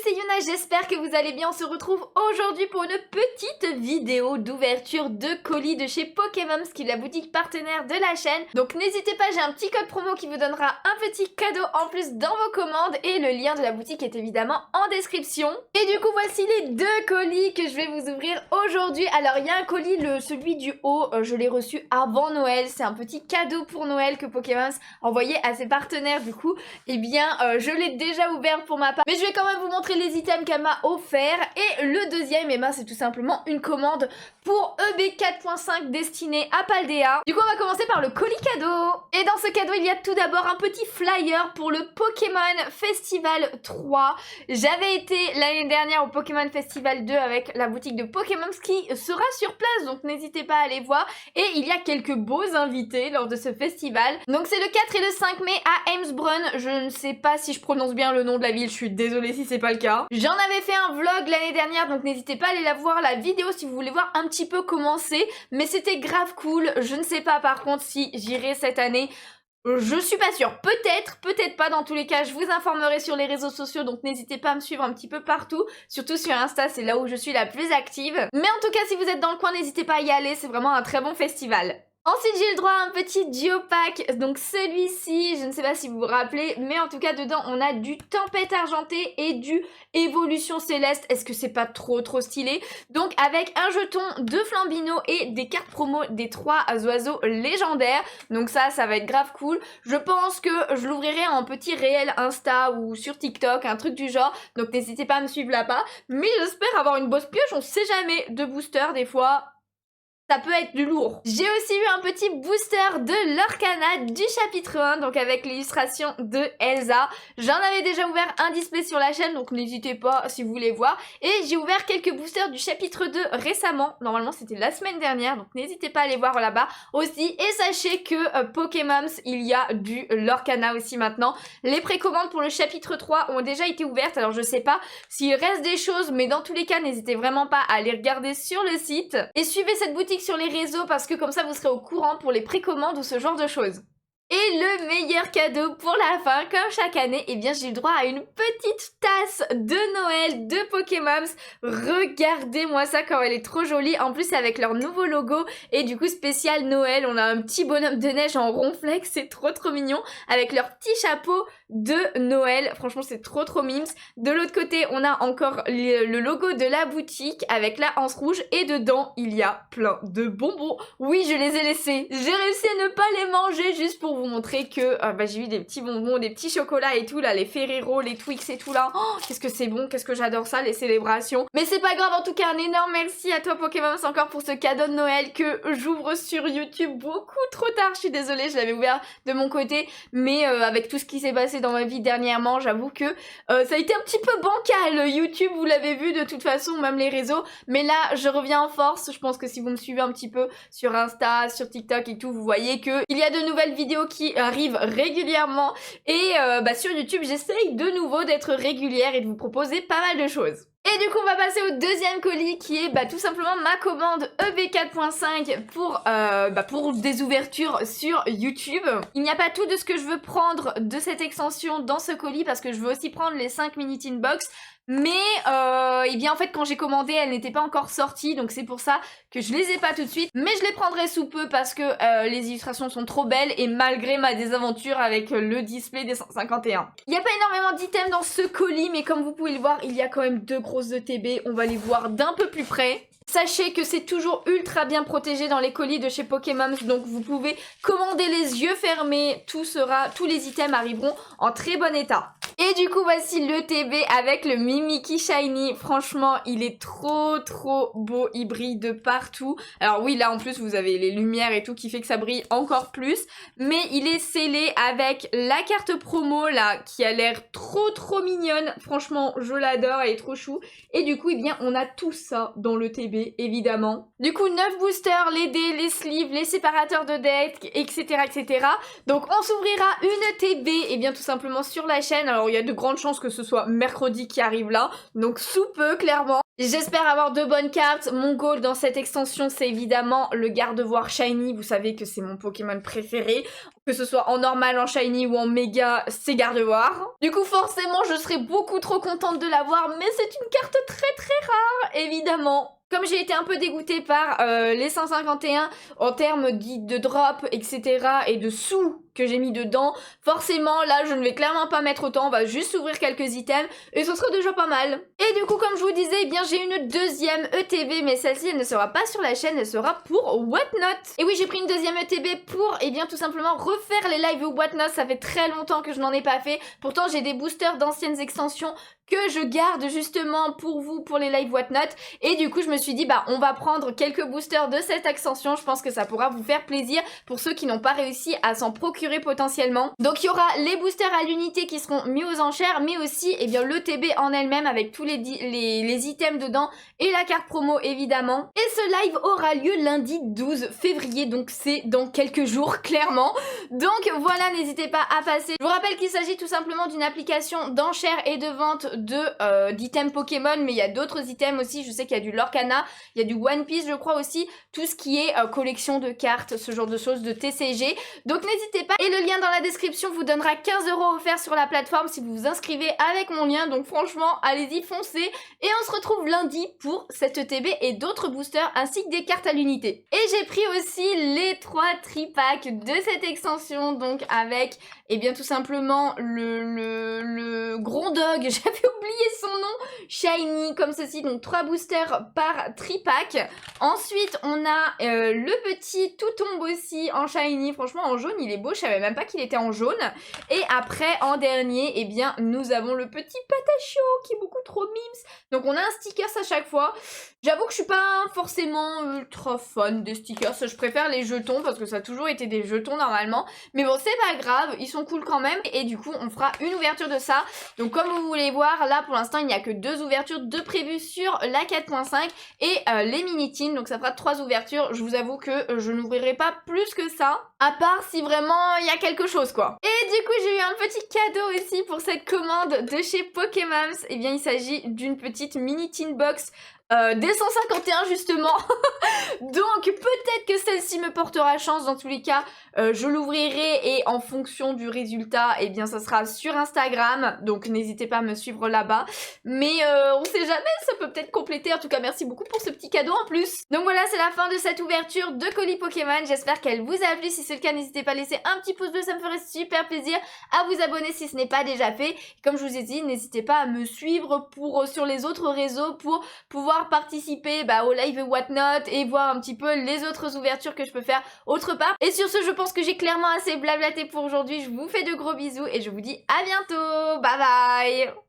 c'est Yuna, j'espère que vous allez bien. On se retrouve aujourd'hui pour une petite vidéo d'ouverture de colis de chez Pokémon, qui est la boutique partenaire de la chaîne. Donc n'hésitez pas, j'ai un petit code promo qui vous donnera un petit cadeau en plus dans vos commandes et le lien de la boutique est évidemment en description. Et du coup voici les deux colis que je vais vous ouvrir aujourd'hui. Alors il y a un colis, celui du haut, je l'ai reçu avant Noël. C'est un petit cadeau pour Noël que Pokémon a envoyé à ses partenaires. Du coup, eh bien je l'ai déjà ouvert pour ma part. Mais je vais quand même vous montrer les items qu'elle m'a offert. Et le deuxième, eh ben, c'est tout simplement une commande pour EB 4.5 destinée à Paldea. Du coup, on va commencer par le colis cadeau. Et dans ce cadeau, il y a tout d'abord un petit flyer pour le Pokémon Festival 3. J'avais été l'année dernière au Pokémon Festival 2 avec la boutique de Pokémon qui sera sur place, donc n'hésitez pas à aller voir. Et il y a quelques beaux invités lors de ce festival. Donc c'est le 4 et le 5 mai à Heimsbrunn. Je ne sais pas si je prononce bien le nom de la ville, je suis désolée si c'est pas le cas. J'en avais fait un vlog l'année dernière, donc n'hésitez pas à aller la voir, la vidéo, si vous voulez voir un petit peu comment c'est. Mais c'était grave cool. Je ne sais pas par contre si j'irai cette année. Je suis pas sûre, peut-être, peut-être pas. Dans tous les cas, je vous informerai sur les réseaux sociaux, donc n'hésitez pas à me suivre un petit peu partout, surtout sur Insta, c'est là où je suis la plus active. Mais en tout cas, si vous êtes dans le coin, n'hésitez pas à y aller, c'est vraiment un très bon festival. Ensuite, j'ai le droit à un petit duo pack, donc celui-ci, je ne sais pas si vous vous rappelez, mais en tout cas, dedans, on a du Tempête Argentée et du Évolution Céleste. Est-ce que c'est pas trop stylé? Donc, avec un jeton de Flambino et des cartes promo des 3 oiseaux légendaires. Donc ça va être grave cool. Je pense que je l'ouvrirai en petit réel Insta ou sur TikTok, un truc du genre. Donc, n'hésitez pas à me suivre là-bas. Mais j'espère avoir une bosse pioche, on sait jamais, de booster, des fois. Ça peut être du lourd. J'ai aussi eu un petit booster de l'Orcana du chapitre 1, donc avec l'illustration de Elsa. J'en avais déjà ouvert un display sur la chaîne, donc n'hésitez pas si vous voulez voir. Et j'ai ouvert quelques boosters du chapitre 2 récemment. Normalement, c'était la semaine dernière, donc n'hésitez pas à aller voir là-bas aussi. Et sachez que Pokémon, il y a du l'Orcana aussi maintenant. Les précommandes pour le chapitre 3 ont déjà été ouvertes, alors je sais pas s'il reste des choses, mais dans tous les cas, n'hésitez vraiment pas à aller regarder sur le site. Et suivez cette boutique sur les réseaux parce que comme ça vous serez au courant pour les précommandes ou ce genre de choses. Et le meilleur cadeau pour la fin, comme chaque année, eh bien j'ai le droit à une petite tasse de Noël de Pokémon. Regardez-moi ça comme elle est trop jolie. En plus avec leur nouveau logo et du coup spécial Noël, on a un petit bonhomme de neige en ronflex, c'est trop mignon. Avec leur petit chapeau de Noël, franchement c'est trop mimes. De l'autre côté on a encore le logo de la boutique avec la anse rouge et dedans il y a plein de bonbons. Oui, je les ai laissés, j'ai réussi à ne pas les manger juste pour vous montrer que j'ai eu des petits bonbons, des petits chocolats et tout là, les Ferrero, les Twix et tout là. Oh, qu'est-ce que c'est bon, qu'est-ce que j'adore ça, les célébrations. Mais c'est pas grave, en tout cas un énorme merci à toi Pokémon encore pour ce cadeau de Noël que j'ouvre sur YouTube beaucoup trop tard. Je suis désolée, je l'avais ouvert de mon côté, mais avec tout ce qui s'est passé dans ma vie dernièrement, j'avoue que ça a été un petit peu bancal. YouTube, vous l'avez vu de toute façon, même les réseaux. Mais là, je reviens en force. Je pense que si vous me suivez un petit peu sur Insta, sur TikTok et tout, vous voyez que il y a de nouvelles vidéos qui arrivent régulièrement. Et sur YouTube, j'essaye de nouveau d'être régulière et de vous proposer pas mal de choses. Et du coup on va passer au deuxième colis qui est tout simplement ma commande EB 4.5 pour des ouvertures sur YouTube. Il n'y a pas tout de ce que je veux prendre de cette extension dans ce colis parce que je veux aussi prendre les 5 mini tin box. Mais eh bien en fait quand j'ai commandé elle n'était pas encore sortie, donc c'est pour ça que je les ai pas tout de suite, mais je les prendrai sous peu parce que les illustrations sont trop belles et malgré ma désaventure avec le display des 151. Il n'y a pas énormément d'items dans ce colis, mais comme vous pouvez le voir il y a quand même 2 grosses ETB, on va les voir d'un peu plus près. Sachez que c'est toujours ultra bien protégé dans les colis de chez Pokémon, donc vous pouvez commander les yeux fermés, tous les items arriveront en très bon état. Et du coup voici le TB avec le Mimikyu Shiny. Franchement il est trop beau, il brille de partout. Alors oui là en plus vous avez les lumières et tout qui fait que ça brille encore plus. Mais il est scellé avec la carte promo là qui a l'air trop mignonne. Franchement je l'adore, elle est trop chou. Et du coup eh bien on a tout ça dans le TB évidemment. Du coup 9 boosters, les dés, les sleeves, les séparateurs de deck, etc. Donc on s'ouvrira une TB et bien tout simplement sur la chaîne. Alors il y a de grandes chances que ce soit mercredi qui arrive là, donc sous peu clairement. J'espère avoir de bonnes cartes. Mon goal dans cette extension, c'est évidemment le Gardevoir Shiny. Vous savez que c'est mon Pokémon préféré. Que ce soit en normal, en Shiny ou en Méga, c'est Gardevoir. Du coup, forcément, je serais beaucoup trop contente de l'avoir, mais c'est une carte très rare, évidemment. Comme j'ai été un peu dégoûtée par les 151 en termes de drop, etc. et de sous que j'ai mis dedans, forcément là je ne vais clairement pas mettre autant, on va juste ouvrir quelques items et ce sera déjà pas mal. Et du coup comme je vous disais, eh bien j'ai une deuxième ETB, mais celle-ci elle ne sera pas sur la chaîne, elle sera pour Whatnot. Et oui, j'ai pris une deuxième ETB pour bien tout simplement refaire les lives Whatnot, ça fait très longtemps que je n'en ai pas fait. Pourtant j'ai des boosters d'anciennes extensions que je garde justement pour vous, pour les live Whatnot. Et du coup je me suis dit on va prendre quelques boosters de cette extension, je pense que ça pourra vous faire plaisir pour ceux qui n'ont pas réussi à s'en procurer potentiellement. Donc il y aura les boosters à l'unité qui seront mis aux enchères, mais aussi l'ETB en elle-même avec tous les items dedans et la carte promo évidemment. Et ce live aura lieu lundi 12 février, donc c'est dans quelques jours clairement. Donc voilà, n'hésitez pas à passer. Je vous rappelle qu'il s'agit tout simplement d'une application d'enchères et de vente d'items Pokémon, mais il y a d'autres items aussi. Je sais qu'il y a du Lorcana, il y a du One Piece je crois aussi, tout ce qui est collection de cartes, ce genre de choses, de TCG. Donc n'hésitez pas, et le lien dans la description vous donnera 15 € offerts sur la plateforme si vous vous inscrivez avec mon lien. Donc franchement, allez-y, foncez. Et on se retrouve lundi pour cette ETB et d'autres boosters ainsi que des cartes à l'unité. Et j'ai pris aussi les 3 tri-packs de cette extension, donc avec tout simplement le Grondog, j'avais oublié son nom, Shiny comme ceci, donc 3 boosters par tri-pack. Ensuite on a le petit Toutombe aussi en Shiny, franchement en jaune il est beau, je savais même pas qu'il était en jaune. Et après en dernier, nous avons le petit Patachio qui est beaucoup trop mimes. Donc on a un sticker à chaque fois. J'avoue que je suis pas forcément ultra fan des stickers, je préfère les jetons parce que ça a toujours été des jetons normalement. Mais bon, c'est pas grave, ils sont cool quand même. Et du coup, on fera une ouverture de ça. Donc comme vous voulez voir, là pour l'instant, il n'y a que 2 ouvertures de prévues sur la 4.5 et les mini-teens. Donc ça fera 3 ouvertures. Je vous avoue que je n'ouvrirai pas plus que ça, à part si vraiment il y a quelque chose quoi. Et du coup, j'ai eu un petit cadeau aussi pour cette commande de chez Pokémons. Il s'agit d'une petite mini-teen box des 151 justement. Donc peut-être que celle-ci me portera chance. Dans tous les cas, je l'ouvrirai et en fonction du résultat, ça sera sur Instagram. Donc n'hésitez pas à me suivre là-bas. Mais on sait jamais, ça peut peut-être compléter. En tout cas, merci beaucoup pour ce petit cadeau en plus. Donc voilà, c'est la fin de cette ouverture de colis Pokémon. J'espère qu'elle vous a plu. Si c'est le cas, n'hésitez pas à laisser un petit pouce bleu, ça me ferait super plaisir. À vous abonner si ce n'est pas déjà fait. Comme je vous ai dit, n'hésitez pas à me suivre sur les autres réseaux pour pouvoir participer au live Whatnot et voir un petit peu les autres ouvertures que je peux faire autre part. Et sur ce, je pense que j'ai clairement assez blablaté pour aujourd'hui. Je vous fais de gros bisous et je vous dis à bientôt. Bye bye.